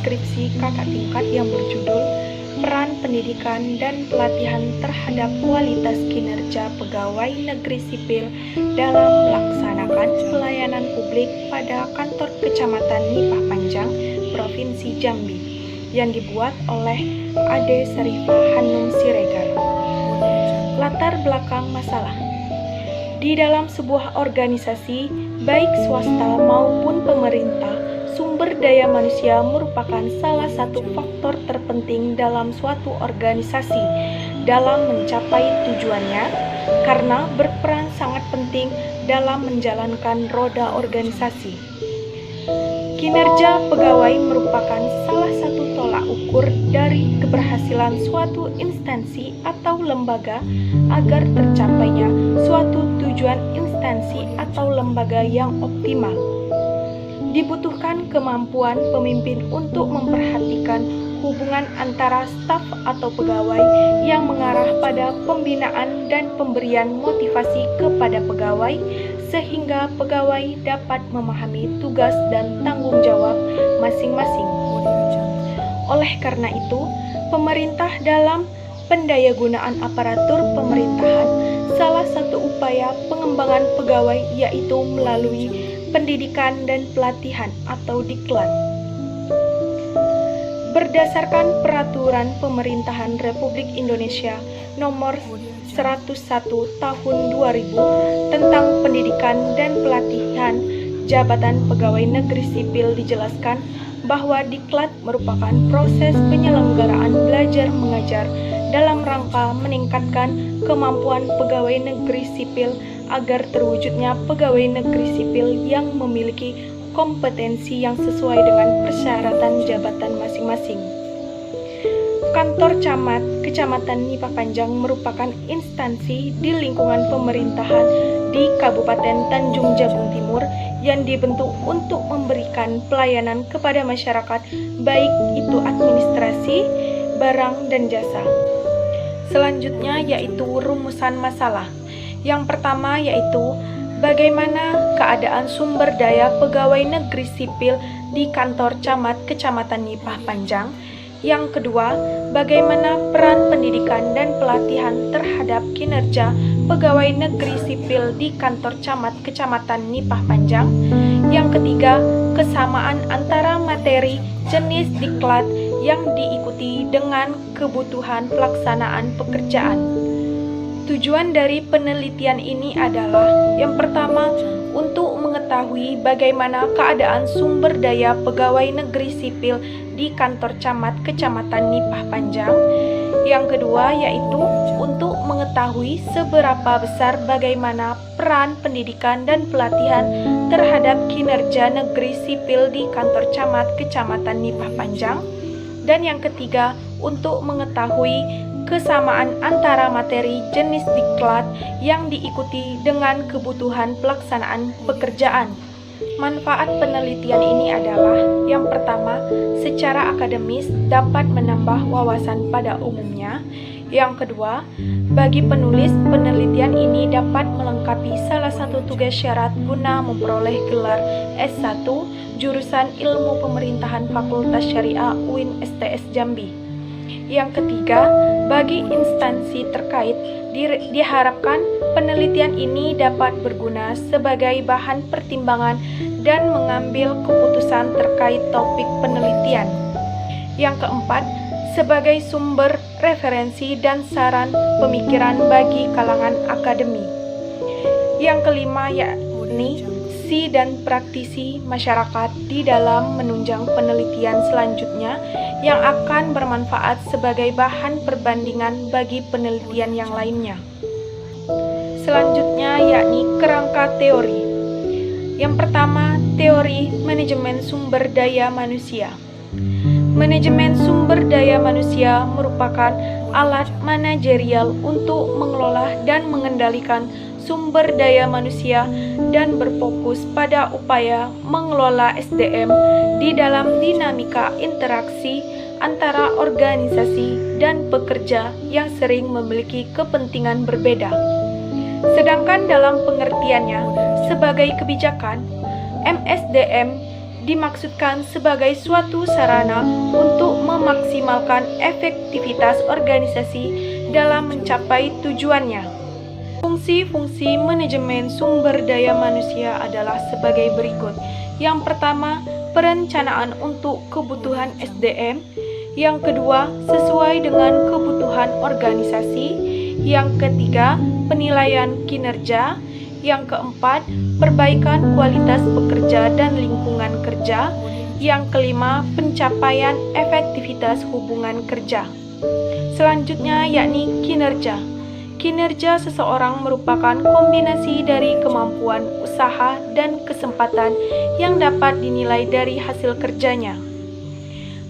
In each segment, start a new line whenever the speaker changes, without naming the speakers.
skripsi kakak tingkat yang berjudul Peran Pendidikan dan Pelatihan Terhadap Kualitas Kinerja Pegawai Negeri Sipil dalam Melaksanakan Pelayanan Publik pada Kantor Kecamatan Nipah Panjang, Provinsi Jambi, yang dibuat oleh Ade Sarifah Hanum Siregar. Latar belakang masalah. Di dalam sebuah organisasi, baik swasta maupun pemerintah, sumber daya manusia merupakan salah satu faktor terpenting dalam suatu organisasi dalam mencapai tujuannya, karena berperan sangat penting dalam menjalankan roda organisasi. Kinerja pegawai merupakan salah satu tolak ukur dari keberhasilan suatu instansi atau lembaga agar tercapainya suatu tujuan instansi atau lembaga yang optimal. Dibutuhkan kemampuan pemimpin untuk memperhatikan hubungan antara staf atau pegawai yang mengarah pada pembinaan dan pemberian motivasi kepada pegawai, sehingga pegawai dapat memahami tugas dan tanggung jawab masing-masing. Oleh karena itu, pemerintah dalam pendayagunaan aparatur pemerintahan, salah satu upaya pengembangan pegawai yaitu melalui pendidikan dan pelatihan atau diklat. Berdasarkan Peraturan Pemerintahan Republik Indonesia Nomor 101 Tahun 2000 tentang Pendidikan dan Pelatihan Jabatan Pegawai Negeri Sipil dijelaskan bahwa diklat merupakan proses penyelenggaraan belajar mengajar dalam rangka meningkatkan kemampuan pegawai negeri sipil agar terwujudnya pegawai negeri sipil yang memiliki kompetensi yang sesuai dengan persyaratan jabatan masing-masing. Kantor Camat Kecamatan Nipah Panjang merupakan instansi di lingkungan pemerintahan di Kabupaten Tanjung Jabung Timur yang dibentuk untuk memberikan pelayanan kepada masyarakat, baik itu administrasi, barang, dan jasa. Selanjutnya yaitu rumusan masalah. Yang pertama yaitu bagaimana keadaan sumber daya pegawai negeri sipil di kantor camat Kecamatan Nipah Panjang. Yang kedua, bagaimana peran pendidikan dan pelatihan terhadap kinerja pegawai negeri sipil di kantor camat Kecamatan Nipah Panjang. Yang ketiga, kesamaan antara materi jenis diklat yang diikuti dengan kebutuhan pelaksanaan pekerjaan. Tujuan dari penelitian ini adalah yang pertama, untuk mengetahui bagaimana keadaan sumber daya pegawai negeri sipil di kantor camat Kecamatan Nipah Panjang. Yang kedua yaitu untuk mengetahui seberapa besar bagaimana peran pendidikan dan pelatihan terhadap kinerja negeri sipil di kantor camat Kecamatan Nipah Panjang. Dan yang ketiga, untuk mengetahui kesamaan antara materi jenis diklat yang diikuti dengan kebutuhan pelaksanaan pekerjaan. Manfaat penelitian ini adalah yang pertama, secara akademis dapat menambah wawasan pada umumnya. Yang kedua, bagi penulis, penelitian ini dapat melengkapi salah satu tugas syarat guna memperoleh gelar S1 jurusan Ilmu Pemerintahan Fakultas Syariah UIN STS Jambi. Yang ketiga, bagi instansi terkait diharapkan penelitian ini dapat berguna sebagai bahan pertimbangan dan mengambil keputusan terkait topik penelitian. Yang keempat, sebagai sumber referensi dan saran pemikiran bagi kalangan akademi. Yang kelima yakni si dan praktisi masyarakat di dalam menunjang penelitian selanjutnya yang akan bermanfaat sebagai bahan perbandingan bagi penelitian yang lainnya. Selanjutnya yakni kerangka teori. Yang pertama, teori manajemen sumber daya manusia. Manajemen sumber daya manusia merupakan alat manajerial untuk mengelola dan mengendalikan sumber daya manusia dan berfokus pada upaya mengelola SDM di dalam dinamika interaksi antara organisasi dan pekerja yang sering memiliki kepentingan berbeda. Sedangkan dalam pengertiannya sebagai kebijakan, MSDM dimaksudkan sebagai suatu sarana untuk memaksimalkan efektivitas organisasi dalam mencapai tujuannya. Fungsi-fungsi manajemen sumber daya manusia adalah sebagai berikut. Yang pertama, perencanaan untuk kebutuhan SDM. Yang kedua, sesuai dengan kebutuhan organisasi. Yang ketiga, penilaian kinerja. Yang keempat, perbaikan kualitas pekerja dan lingkungan kerja. Yang kelima, pencapaian efektivitas hubungan kerja. Selanjutnya yakni kinerja. Kinerja seseorang merupakan kombinasi dari kemampuan, usaha, dan kesempatan yang dapat dinilai dari hasil kerjanya.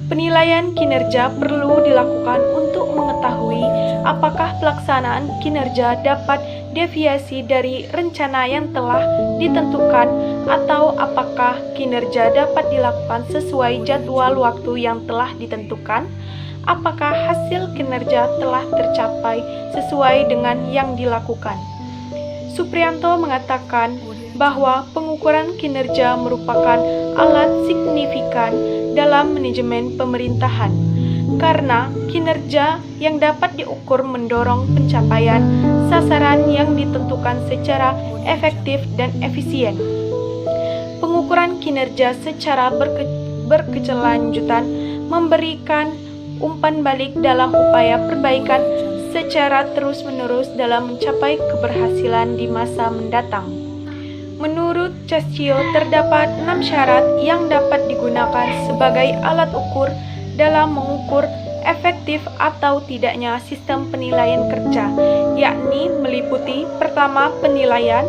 Penilaian kinerja perlu dilakukan untuk mengetahui apakah pelaksanaan kinerja dapat deviasi dari rencana yang telah ditentukan atau apakah kinerja dapat dilakukan sesuai jadwal waktu yang telah ditentukan, apakah hasil kinerja telah tercapai sesuai dengan yang dilakukan. Supriyanto mengatakan bahwa pengukuran kinerja merupakan alat signifikan dalam manajemen pemerintahan, karena kinerja yang dapat diukur mendorong pencapaian sasaran yang ditentukan secara efektif dan efisien. Pengukuran kinerja secara berkelanjutan memberikan umpan balik dalam upaya perbaikan secara terus-menerus dalam mencapai keberhasilan di masa mendatang. Menurut Cascio, terdapat 6 syarat yang dapat digunakan sebagai alat ukur dalam mengukur efektif atau tidaknya sistem penilaian kerja, yakni meliputi: pertama, penilaian;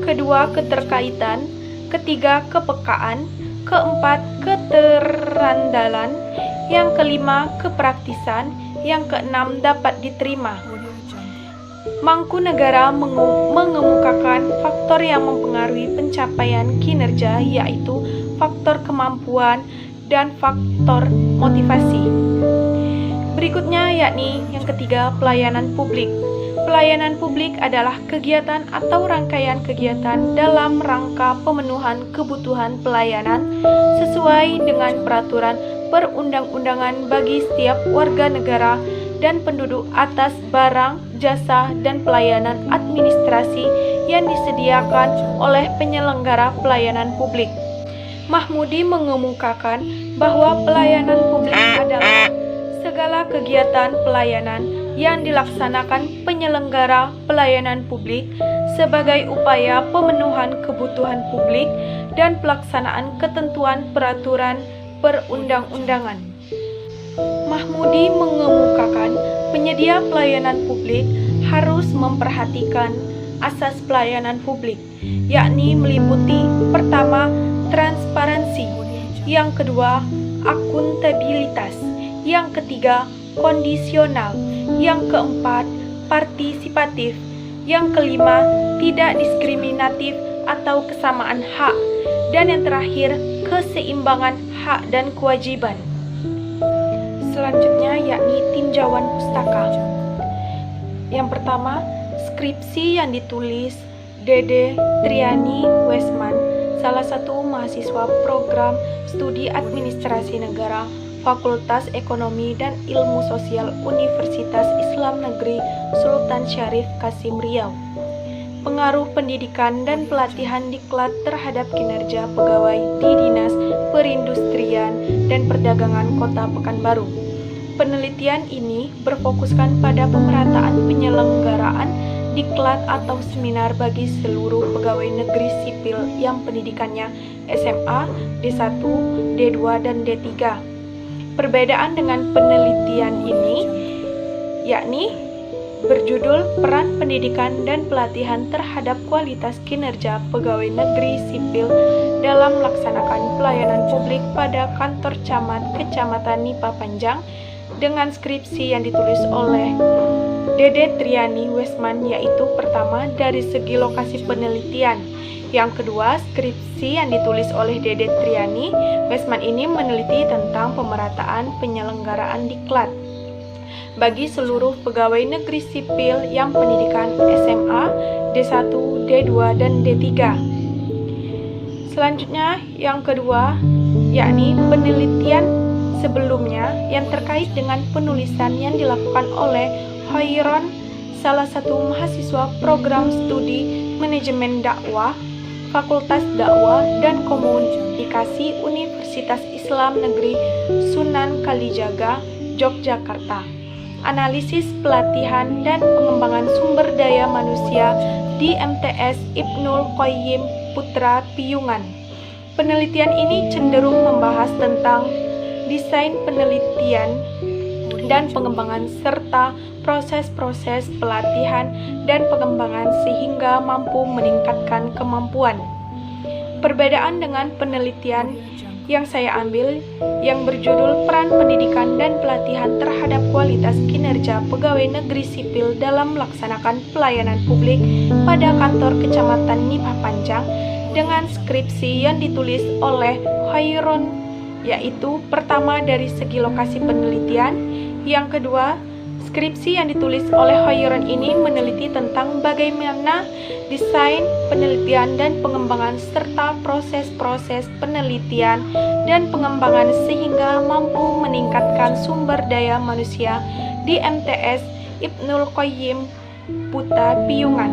kedua, keterkaitan; ketiga, kepekaan; keempat, keterandalan; yang kelima, kepraktisan; yang keenam, dapat diterima. Mangkunegara mengemukakan faktor yang mempengaruhi pencapaian kinerja, yaitu faktor kemampuan dan faktor motivasi. Berikutnya yakni yang ketiga, pelayanan publik. Pelayanan publik adalah kegiatan atau rangkaian kegiatan dalam rangka pemenuhan kebutuhan pelayanan sesuai dengan peraturan perundang-undangan bagi setiap warga negara dan penduduk atas barang, jasa, dan pelayanan administrasi yang disediakan oleh penyelenggara pelayanan publik. Mahmudi mengemukakan bahwa pelayanan publik adalah segala kegiatan pelayanan yang dilaksanakan penyelenggara pelayanan publik sebagai upaya pemenuhan kebutuhan publik dan pelaksanaan ketentuan peraturan perundang-undangan. Mahmudi mengemukakan penyedia pelayanan publik harus memperhatikan asas pelayanan publik, yakni meliputi: pertama, transparansi; yang kedua, akuntabilitas; yang ketiga, kondisional; yang keempat, partisipatif; yang kelima, tidak diskriminatif atau kesamaan hak; dan yang terakhir, keseimbangan hak dan kewajiban. Selanjutnya yakni tinjauan pustaka. Yang pertama, skripsi yang ditulis Dede Triani Wesman, salah satu mahasiswa program studi administrasi negara Fakultas Ekonomi dan Ilmu Sosial Universitas Islam Negeri Sultan Syarif Kasim Riau. Pengaruh pendidikan dan pelatihan diklat terhadap kinerja pegawai di Dinas Perindustrian dan Perdagangan Kota Pekanbaru. Penelitian ini berfokuskan pada pemerataan penyelenggaraan diklat atau seminar bagi seluruh pegawai negeri sipil yang pendidikannya SMA, D1, D2, dan D3. Perbedaan dengan penelitian ini yakni berjudul Peran Pendidikan dan Pelatihan terhadap Kualitas Kinerja Pegawai Negeri Sipil dalam Melaksanakan Pelayanan Publik pada Kantor Camat Kecamatan Nipa Panjang, dengan skripsi yang ditulis oleh Dede Triani Wesman, yaitu pertama, dari segi lokasi penelitian. Yang kedua, skripsi yang ditulis oleh Dede Triani Wesman ini meneliti tentang pemerataan penyelenggaraan diklat bagi seluruh pegawai negeri sipil yang pendidikan SMA, D1, D2, dan D3. Selanjutnya, yang kedua, yakni penelitian sebelumnya yang terkait dengan penulisan yang dilakukan oleh Khairon, salah satu mahasiswa program studi manajemen dakwah, Fakultas Dakwah dan Komunikasi Universitas Islam Negeri Sunan Kalijaga, Yogyakarta. Analisis pelatihan dan pengembangan sumber daya manusia di MTS Ibnul Qayyim Putra Piyungan. Penelitian ini cenderung membahas tentang desain penelitian dan pengembangan serta proses-proses pelatihan dan pengembangan sehingga mampu meningkatkan kemampuan. Perbedaan dengan penelitian yang saya ambil yang berjudul Peran Pendidikan dan Pelatihan Terhadap Kualitas Kinerja Pegawai Negeri Sipil dalam Melaksanakan Pelayanan Publik pada Kantor Kecamatan Nipah Panjang dengan skripsi yang ditulis oleh Khairon, yaitu pertama dari segi lokasi penelitian, yang kedua skripsi yang ditulis oleh Khairon ini meneliti tentang bagaimana desain penelitian dan pengembangan serta proses-proses penelitian dan pengembangan sehingga mampu meningkatkan sumber daya manusia di MTS Ibnul Qayyim Putra Piyungan.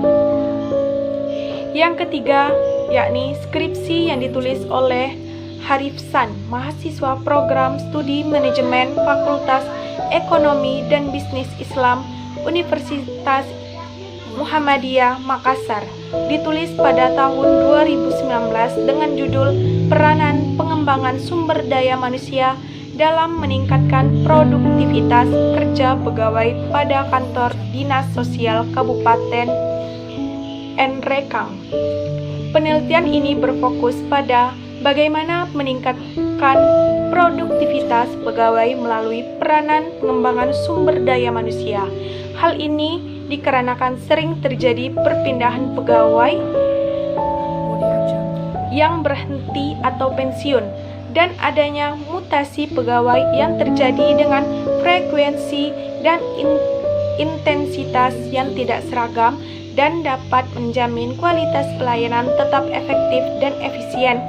Yang ketiga, yakni skripsi yang ditulis oleh Harifsan, mahasiswa program studi manajemen Fakultas Ekonomi dan Bisnis Islam Universitas Muhammadiyah Makassar, ditulis pada tahun 2019 dengan judul Peranan Pengembangan Sumber Daya Manusia dalam Meningkatkan Produktivitas Kerja Pegawai pada Kantor Dinas Sosial Kabupaten Nrekang. Penelitian ini berfokus pada bagaimana meningkatkan produktivitas pegawai melalui peranan pengembangan sumber daya manusia. Hal ini dikarenakan sering terjadi perpindahan pegawai yang berhenti atau pensiun dan adanya mutasi pegawai yang terjadi dengan frekuensi dan intensitas yang tidak seragam dan dapat menjamin kualitas pelayanan tetap efektif dan efisien.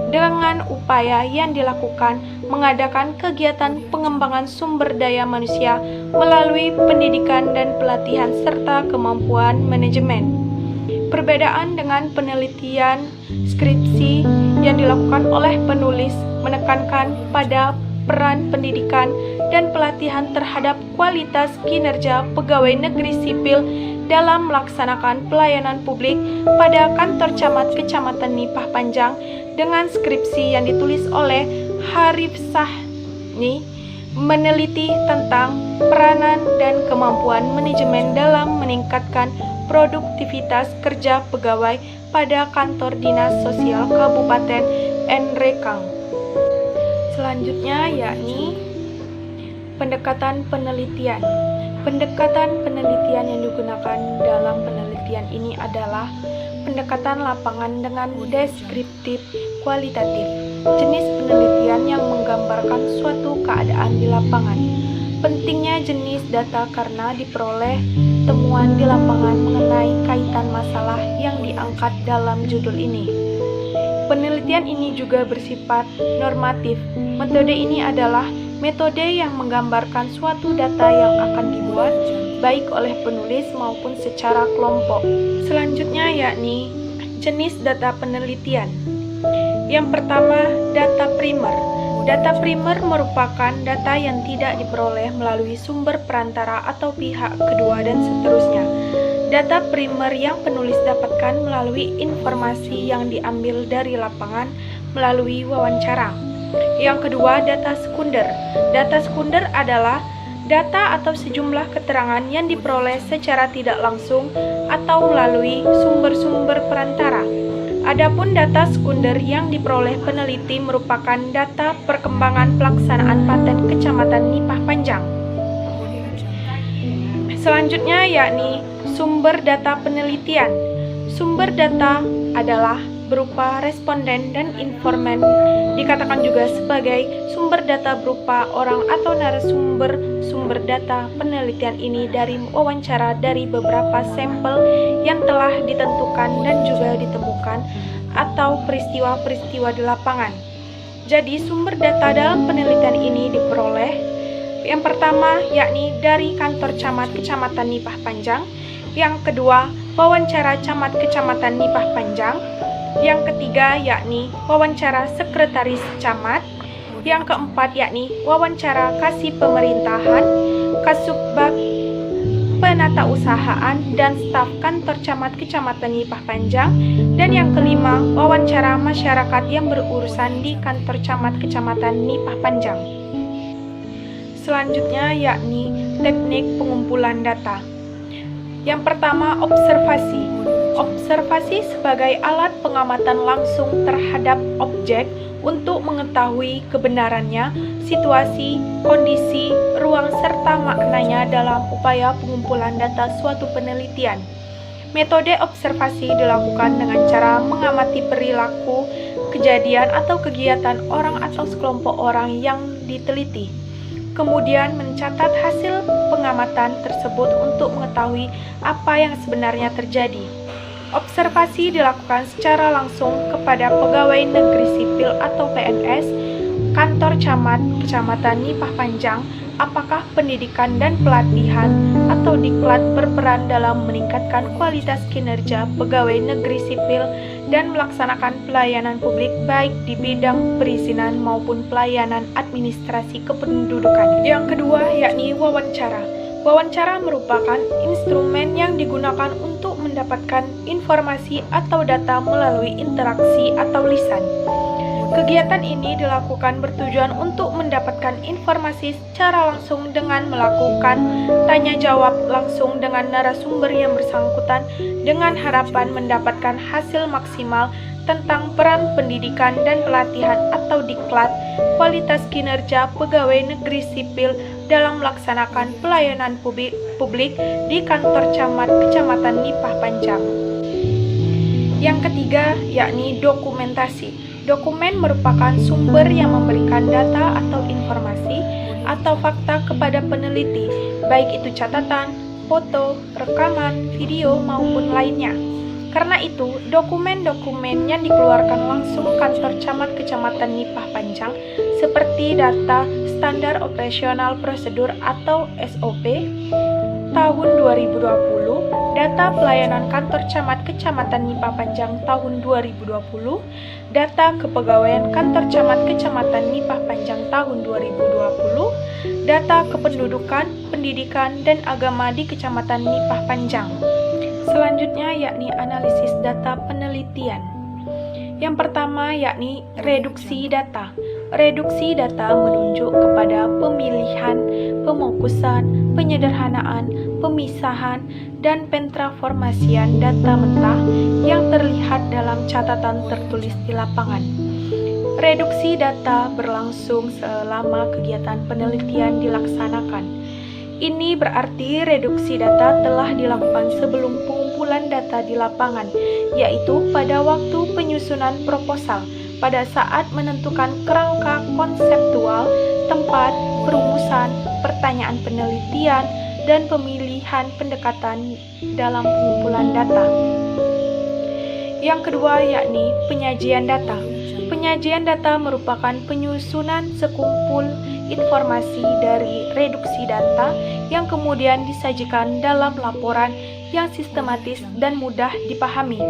Dengan upaya yang dilakukan mengadakan kegiatan pengembangan sumber daya manusia melalui pendidikan dan pelatihan serta kemampuan manajemen. Perbedaan dengan penelitian skripsi yang dilakukan oleh penulis menekankan pada peran pendidikan dan pelatihan terhadap kualitas kinerja pegawai negeri sipil dalam melaksanakan pelayanan publik pada kantor camat Kecamatan Nipah Panjang dengan skripsi yang ditulis oleh Harif Sahni meneliti tentang peranan dan kemampuan manajemen dalam meningkatkan produktivitas kerja pegawai pada kantor Dinas Sosial Kabupaten Nrekang. Selanjutnya yakni pendekatan penelitian. Pendekatan penelitian yang digunakan dalam penelitian ini adalah pendekatan lapangan dengan deskriptif kualitatif. Jenis penelitian yang menggambarkan suatu keadaan di lapangan. Pentingnya jenis data karena diperoleh temuan di lapangan mengenai kaitan masalah yang diangkat dalam judul ini. Penelitian ini juga bersifat normatif. Metode ini adalah metode yang menggambarkan suatu data yang akan dibuat baik oleh penulis maupun secara kelompok. Selanjutnya yakni jenis data penelitian. Yang pertama, data primer. Data primer merupakan data yang tidak diperoleh melalui sumber perantara atau pihak kedua dan seterusnya. Data primer yang penulis dapatkan melalui informasi yang diambil dari lapangan melalui wawancara. Yang kedua, data sekunder. Data sekunder adalah data atau sejumlah keterangan yang diperoleh secara tidak langsung atau melalui sumber-sumber perantara. Adapun data sekunder yang diperoleh peneliti merupakan data perkembangan pelaksanaan paten Kecamatan Nipah Panjang. Selanjutnya yakni sumber data penelitian. Sumber data adalah berupa responden dan informan, dikatakan juga sebagai sumber data berupa orang atau narasumber. Sumber data penelitian ini dari wawancara dari beberapa sampel yang telah ditentukan dan juga ditemukan atau peristiwa-peristiwa di lapangan. Jadi sumber data dalam penelitian ini diperoleh yang pertama yakni dari kantor camat Kecamatan Nipah Panjang, yang kedua wawancara camat Kecamatan Nipah Panjang, yang ketiga yakni wawancara sekretaris camat, yang keempat yakni wawancara kasih pemerintahan, Kasubag Penatausahaan dan staf kantor camat Kecamatan Nipah Panjang, dan yang kelima wawancara masyarakat yang berurusan di kantor camat Kecamatan Nipah Panjang. Selanjutnya yakni teknik pengumpulan data. Yang pertama, observasi. Observasi sebagai alat pengamatan langsung terhadap objek untuk mengetahui kebenarannya, situasi, kondisi, ruang, serta maknanya dalam upaya pengumpulan data suatu penelitian. Metode observasi dilakukan dengan cara mengamati perilaku, kejadian, atau kegiatan orang atau sekelompok orang yang diteliti. Kemudian mencatat hasil pengamatan tersebut untuk mengetahui apa yang sebenarnya terjadi. Observasi dilakukan secara langsung kepada pegawai negeri sipil atau PNS, kantor camat Kecamatan Nipah Panjang, apakah pendidikan dan pelatihan atau diklat berperan dalam meningkatkan kualitas kinerja pegawai negeri sipil dan melaksanakan pelayanan publik baik di bidang perizinan maupun pelayanan administrasi kependudukan. Yang kedua yakni wawancara. Wawancara merupakan instrumen yang digunakan untuk mendapatkan informasi atau data melalui interaksi atau lisan. Kegiatan ini dilakukan bertujuan untuk mendapatkan informasi secara langsung dengan melakukan tanya jawab langsung dengan narasumber yang bersangkutan dengan harapan mendapatkan hasil maksimal tentang peran pendidikan dan pelatihan atau diklat, kualitas kinerja pegawai negeri sipil dalam melaksanakan pelayanan publik di kantor camat Kecamatan Nipah Panjang. Yang ketiga yakni dokumentasi. Dokumen merupakan sumber yang memberikan data atau informasi atau fakta kepada peneliti, baik itu catatan, foto, rekaman, video, maupun lainnya. Karena itu, dokumen-dokumen yang dikeluarkan langsung kantor camat Kecamatan Nipah Panjang seperti data Standar Operasional Prosedur atau SOP tahun 2020, data pelayanan kantor camat Kecamatan Nipah Panjang tahun 2020, data kepegawaian kantor camat Kecamatan Nipah Panjang tahun 2020, data kependudukan, pendidikan, dan agama di Kecamatan Nipah Panjang. Selanjutnya yakni analisis data penelitian. Yang pertama yakni reduksi data. Reduksi data menunjuk kepada pemilihan, pemokusan, penyederhanaan, pemisahan, dan pentransformasian data mentah yang terlihat dalam catatan tertulis di lapangan. Reduksi data berlangsung selama kegiatan penelitian dilaksanakan. Ini berarti reduksi data telah dilakukan sebelum pengumpulan data di lapangan, yaitu pada waktu penyusunan proposal, pada saat menentukan kerangka konseptual, tempat, perumusan, pertanyaan penelitian, dan pemilihan pendekatan dalam pengumpulan data. Yang kedua yakni penyajian data. Penyajian data merupakan penyusunan sekumpul informasi dari reduksi data yang kemudian disajikan dalam laporan yang sistematis dan mudah dipahami.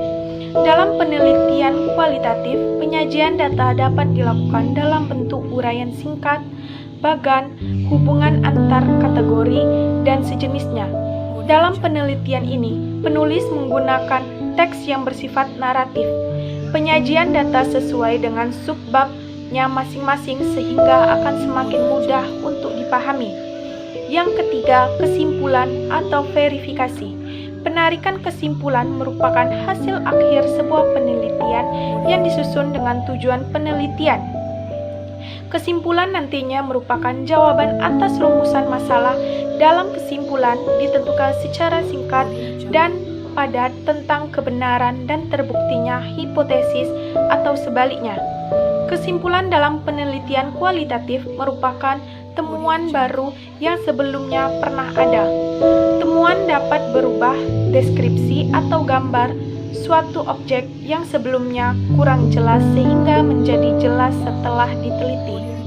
Dalam penelitian kualitatif, penyajian data dapat dilakukan dalam bentuk uraian singkat, bagan, hubungan antar kategori, dan sejenisnya. Dalam penelitian ini, penulis menggunakan teks yang bersifat naratif. Penyajian data sesuai dengan subbabnya masing-masing sehingga akan semakin mudah untuk dipahami. Yang ketiga, kesimpulan atau verifikasi. Penarikan kesimpulan merupakan hasil akhir sebuah penelitian yang disusun dengan tujuan penelitian. Kesimpulan nantinya merupakan jawaban atas rumusan masalah. Dalam kesimpulan ditentukan secara singkat dan padat tentang kebenaran dan terbuktinya hipotesis atau sebaliknya. Kesimpulan dalam penelitian kualitatif merupakan temuan baru yang sebelumnya pernah ada. Temuan dapat berubah deskripsi atau gambar suatu objek yang sebelumnya kurang jelas sehingga menjadi jelas setelah diteliti.